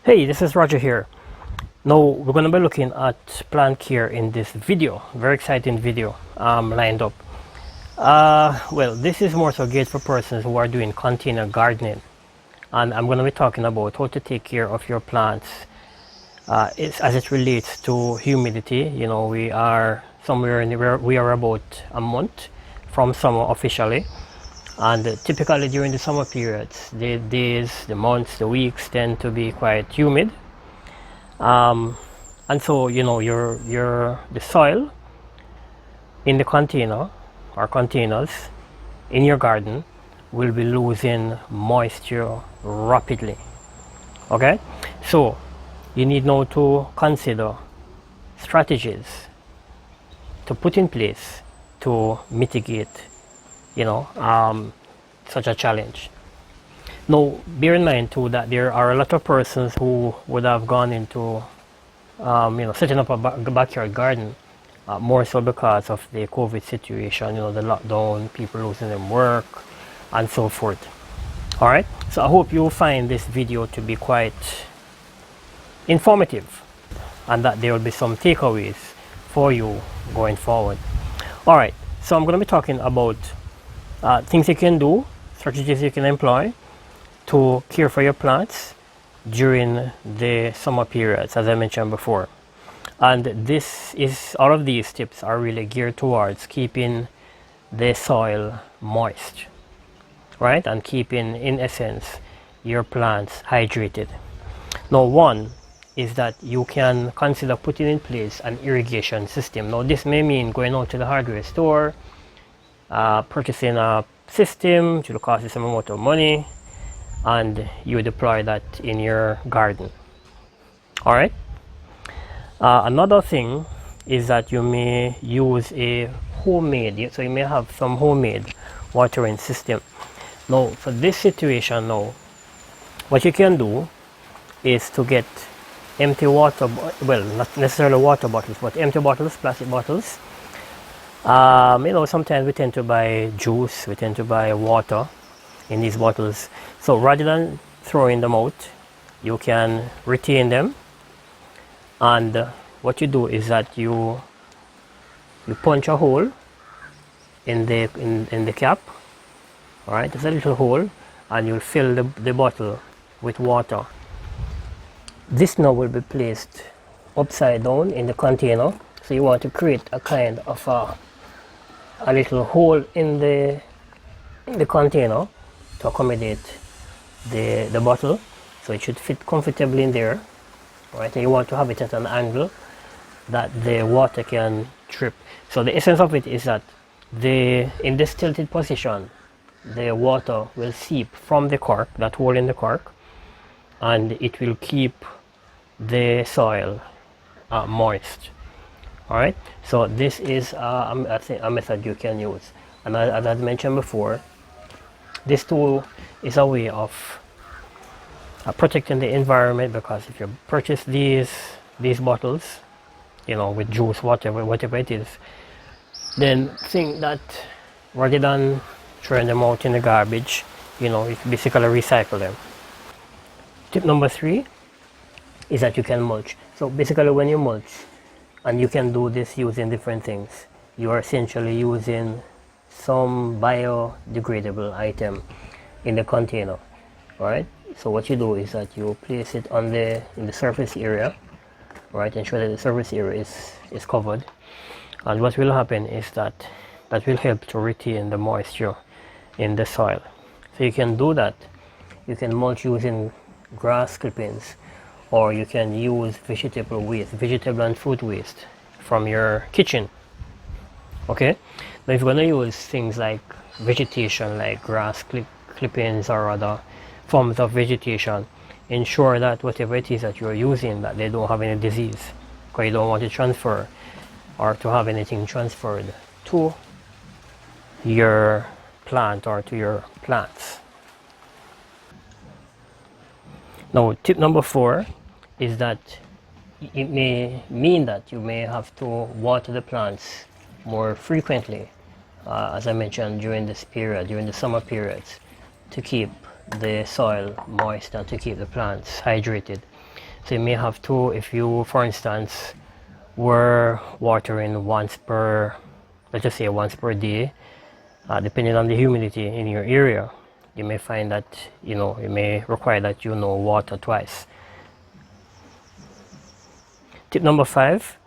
Hey, this is Roger here. Now we're going to be looking at plant care in this video. Very exciting video lined up. Well, this is more so geared for persons who are doing container gardening, and I'm going to be talking about how to take care of your plants as it relates to humidity. You know, we are somewhere we are about a month from summer officially. And typically during the summer periods, the days, the months, the weeks tend to be quite humid. And so, you know, the soil in the container or containers in your garden will be losing moisture rapidly. Okay? So, you need now to consider strategies to put in place to mitigate such a challenge. Now, bear in mind too that there are a lot of persons who would have gone into, setting up a backyard garden, more so because of the COVID situation, the lockdown, people losing their work, and so forth. All right. So I hope you find this video to be quite informative, and that there will be some takeaways for you going forward. All right. So I'm going to be talking about things you can do, strategies you can employ to care for your plants during the summer periods, as I mentioned before. And all of these tips are really geared towards keeping the soil moist, right? And keeping, in essence, your plants hydrated. Now, one is that you can consider putting in place an irrigation system. Now, this may mean going out to the hardware store, purchasing a system, which will cost you some amount of money, and you deploy that in your garden. All right. Another thing is that you may use a homemade, so you may have some homemade watering system. Now, for this situation now, what you can do is to get empty water, well, not necessarily water bottles, but empty bottles, plastic bottles. Sometimes we tend to buy juice, we tend to buy water in these bottles. So rather than throwing them out, you can retain them. And what you do is that you punch a hole in the cap. All right, there's a little hole, and you'll fill the bottle with water. This now will be placed upside down in the container. So you want to create a kind of a little hole in the container to accommodate the bottle, so it should fit comfortably in there, right? And you want to have it at an angle that the water can drip. So the essence of it is that in this tilted position, the water will seep from the cork, that hole in the cork, and it will keep the soil moist. All right, so this is a method you can use, and as I mentioned before, this tool is a way of protecting the environment, because if you purchase these bottles, with juice, whatever it is, then think that rather than throwing them out in the garbage, you basically recycle them. Tip number 3 is that you can mulch. So basically, when you mulch, and you can do this using different things, you are essentially using some biodegradable item in the container. All right, so what you do is that you place it in the surface area, right, ensure that the surface area is covered, and what will happen is that will help to retain the moisture in the soil. So you can do that. You can mulch using grass clippings, or you can use vegetable and fruit waste from your kitchen. Okay, now if you're going to use things like vegetation, like grass clippings or other forms of vegetation, ensure that whatever it is that you're using, that they don't have any disease, because you don't want to transfer or to have anything transferred to your plant or to your plants. Now, tip number 4 is that it may mean that you may have to water the plants more frequently, as I mentioned, during the summer periods, to keep the soil moist and to keep the plants hydrated. So you may have to, if you, for instance, were watering once per, let's just say once per day, depending on the humidity in your area, you may find that, you know, it may require that you know water twice. Tip number 5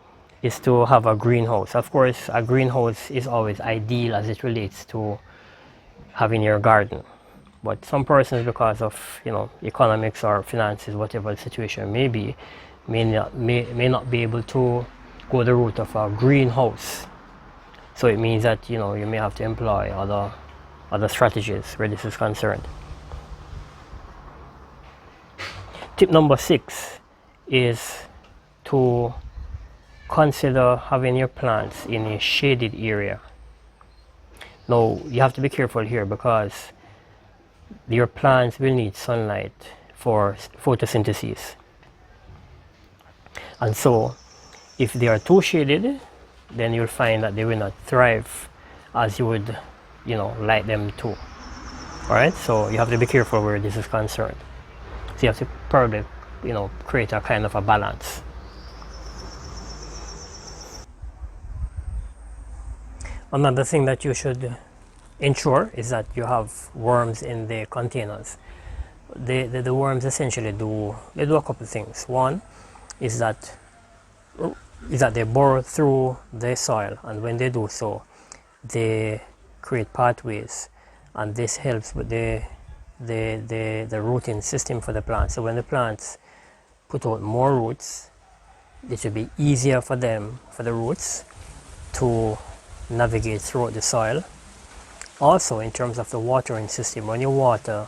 is to have a greenhouse. Of course, a greenhouse is always ideal as it relates to having your garden. But some persons, because of, you know, economics or finances, whatever the situation may be, may not be able to go the route of a greenhouse. So it means that, you know, you may have to employ other strategies where this is concerned. Tip number 6 is to consider having your plants in a shaded area. Now you have to be careful here, because your plants will need sunlight for photosynthesis, and so if they are too shaded, then you'll find that they will not thrive as you would, you know, like them to. All right, so you have to be careful where this is concerned. So you have to probably, you know, create a kind of a balance. Another thing that you should ensure is that you have worms in the containers. The worms essentially do a couple of things. One is that they burrow through the soil, and when they do so, they create pathways, and this helps with the rooting system for the plants. So when the plants put out more roots, it should be easier for them, for the roots, to navigate throughout the soil. Also, in terms of the watering system, when you water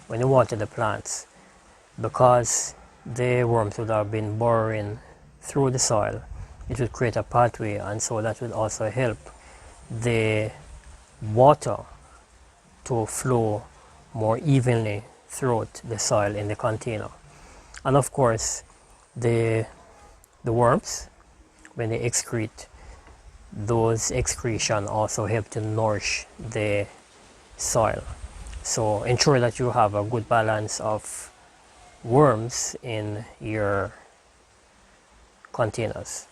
the plants, because the worms would have been burrowing through the soil, it would create a pathway, and so that will also help the water to flow more evenly throughout the soil in the container. And of course, the worms, when they excrete, those excretion also help to nourish the soil. So ensure that you have a good balance of worms in your containers.